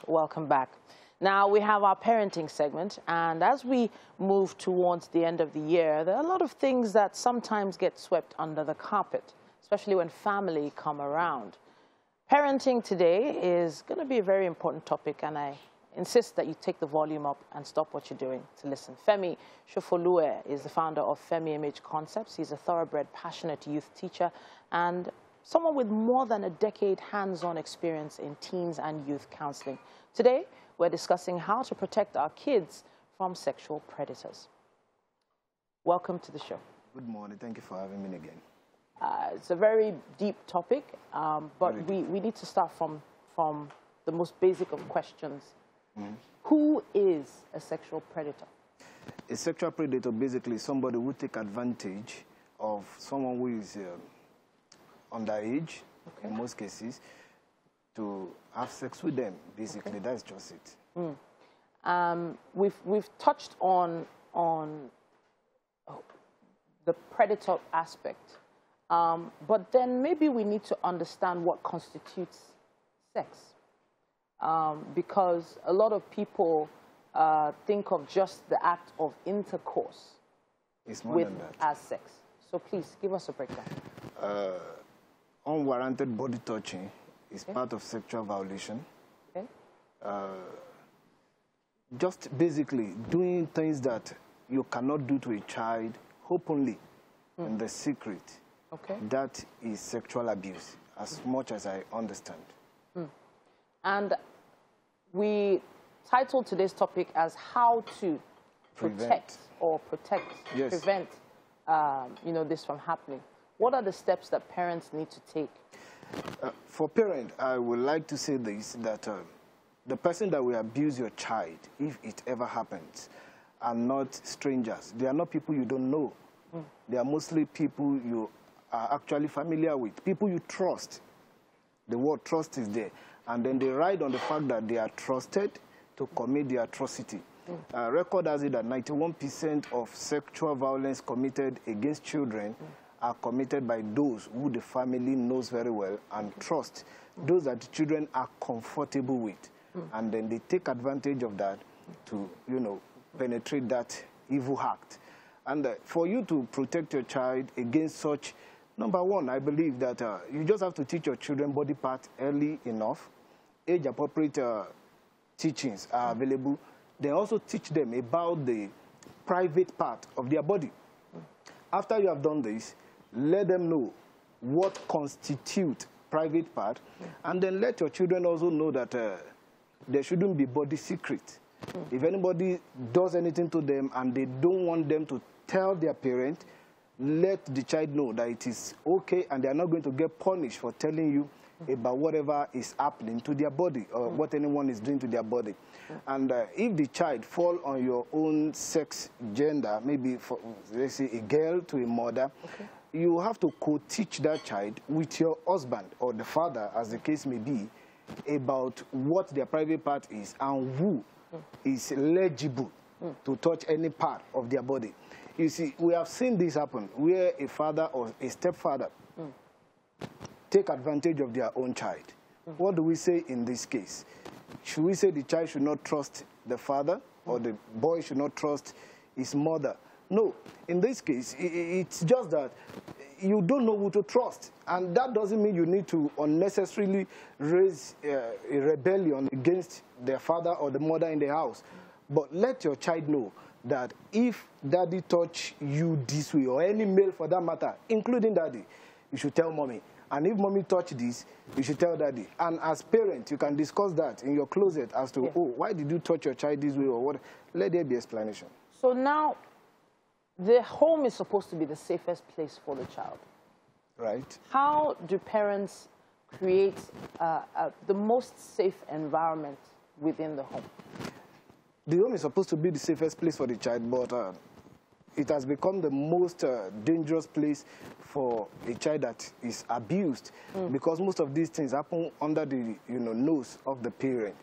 Welcome back. Now we have our parenting segment, and as we move towards the end of the year, there are a lot of things that sometimes get swept under the carpet, especially when family come around. Parenting today is going to be a very important topic, and I insist that you take the volume up and stop what you're doing to listen. Femi Shofoluwe is the founder of Femi Image Concepts. He's a thoroughbred, passionate youth teacher and someone with more than a decade hands-on experience in teens and youth counseling. Today, we're discussing how to protect our kids from sexual predators. Welcome to the show. Good morning. Thank you for having me again. It's a very deep topic, but we need to start from the most basic of questions. Who is a sexual predator? A sexual predator basically is somebody who take advantage of someone who is underage, in most cases, to have sex with them. Basically, that's just it. We've touched on the predator aspect, but then maybe we need to understand what constitutes sex, because a lot of people think of just the act of intercourse as sex. So please give us a breakdown. Unwarranted body touching is part of sexual violation. Okay. Just basically doing things that you cannot do to a child openly in the secret. Okay. That is sexual abuse, as much as I understand. And we titled today's topic as how to prevent, this from happening. What are the steps that parents need to take? For parents, I would like to say this, that the person that will abuse your child, if it ever happens, are not strangers. They are not people you don't know. They are mostly people you are actually familiar with, people you trust. The word trust is there. And then they ride on the fact that they are trusted to commit the atrocity. Record has it that 91% of sexual violence committed against children are committed by those who the family knows very well and trust, those that the children are comfortable with. And then they take advantage of that to, penetrate that evil act. And for you to protect your child against such, number one, I believe that you just have to teach your children body parts early enough. Age-appropriate teachings are available. They also teach them about the private part of their body. After you have done this, let them know what constitutes private part, and then let your children also know that there shouldn't be body secret. If anybody does anything to them and they don't want them to tell their parent, let the child know that it is okay and they are not going to get punished for telling you about whatever is happening to their body or what anyone is doing to their body. And if the child fall on your own sex gender, maybe, for, let's say, a girl to a mother, you have to co-teach that child with your husband or the father, as the case may be, about what their private part is and who is eligible to touch any part of their body. You see, we have seen this happen where a father or a stepfather take advantage of their own child. What do we say in this case? Should we say the child should not trust the father or the boy should not trust his mother? No. In this case, it's just that you don't know who to trust. And that doesn't mean you need to unnecessarily raise a rebellion against their father or the mother in the house. But let your child know that if daddy touch you this way, or any male for that matter, including daddy, you should tell mommy. And if mommy touch this, you should tell daddy. And as parent, you can discuss that in your closet as to, oh, why did you touch your child this way or what? Let there be explanation. So now, the home is supposed to be the safest place for the child. Right. How do parents create the most safe environment within the home? The home is supposed to be the safest place for the child, but it has become the most dangerous place for a child that is abused because most of these things happen under the nose of the parent.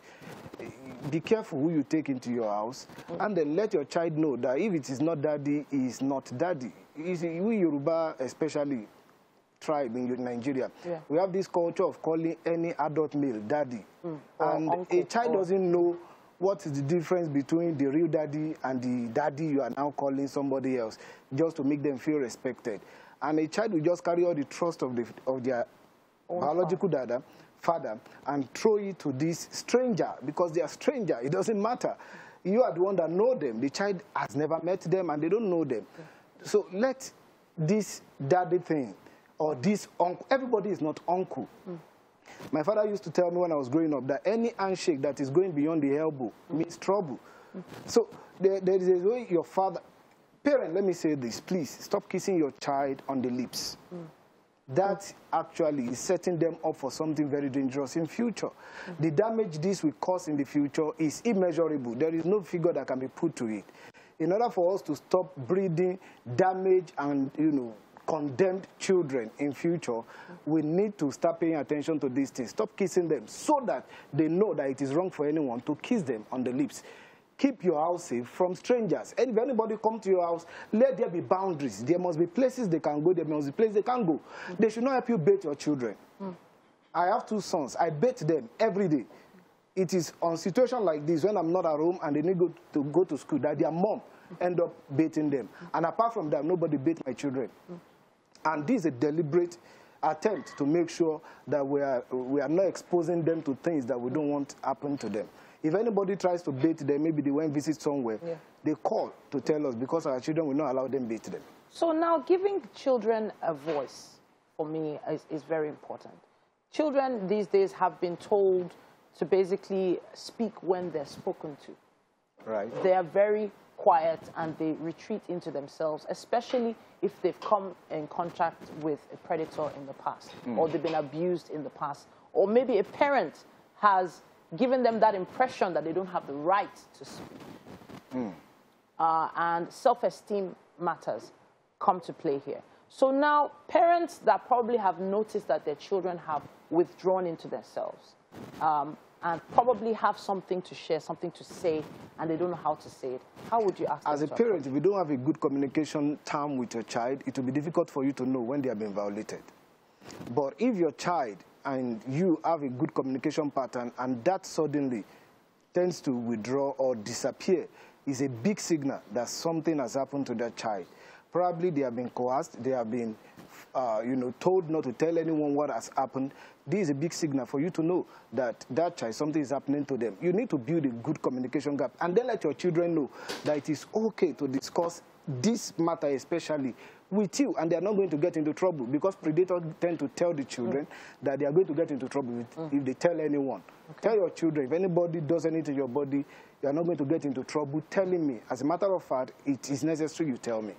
Be careful who you take into your house, and then let your child know that if it is not daddy, it is not daddy. You see, we Yoruba especially tribe in Nigeria, yeah. we have this culture of calling any adult male daddy. And uncle, a child doesn't know what is the difference between the real daddy and the daddy you are now calling somebody else, just to make them feel respected. And a child will just carry all the trust of their biological father and throw it to this stranger because they are stranger. It doesn't matter. You are the one that know them. The child has never met them and they don't know them. So let this daddy thing or this uncle, everybody is not uncle. My father used to tell me when I was growing up that any handshake that is going beyond the elbow means trouble. So there is a way your father, parent, let me say this, please stop kissing your child on the lips. That actually is setting them up for something very dangerous in future. The damage this will cause in the future is immeasurable. There is no figure that can be put to it. In order for us to stop breeding damaged and, condemned children in future, we need to start paying attention to these things. Stop kissing them so that they know that it is wrong for anyone to kiss them on the lips. Keep your house safe from strangers. And if anybody comes to your house, let there be boundaries. There must be places they can go. There must be places they can't go. They should not help you bathe your children. I have 2 sons. I bathe them every day. It is on situation like this, when I'm not at home and they need to go to school, that their mom end up bathing them. And apart from that, nobody bathe my children. And this is a deliberate attempt to make sure that we are not exposing them to things that we don't want to happen to them. If anybody tries to bait them, maybe they went visit somewhere, they call to tell us because our children will not allow them bait them. So now giving children a voice, for me, is very important. Children these days have been told to basically speak when they're spoken to. Right. They are very quiet and they retreat into themselves, especially if they've come in contact with a predator in the past, or they've been abused in the past, or maybe a parent has given them that impression that they don't have the right to speak. And self-esteem matters come to play here. So now parents that probably have noticed that their children have withdrawn into themselves and probably have something to share, something to say, and they don't know how to say it, how would you ask them? As a parent, if you don't have a good communication term with your child, it will be difficult for you to know when they have been violated. But if your child and you have a good communication pattern and that suddenly tends to withdraw or disappear, is a big signal that something has happened to that child. Probably they have been coerced, they have been told not to tell anyone what has happened. This is a big signal for you to know that that child, something is happening to them. You need to build a good communication gap and then let your children know that it is okay to discuss this matter especially with you, and they are not going to get into trouble, because predators tend to tell the children that they are going to get into trouble if they tell anyone. Tell your children, if anybody does anything to your body, you are not going to get into trouble telling me. As a matter of fact, it is necessary you tell me.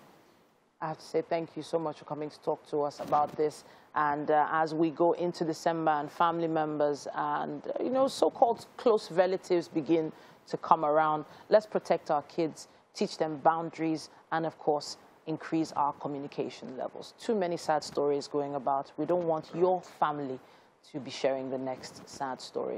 I have to say thank you so much for coming to talk to us about this. And as we go into December and family members and, so-called close relatives begin to come around, let's protect our kids, teach them boundaries, and, of course, increase our communication levels. Too many sad stories going about. We don't want your family to be sharing the next sad story.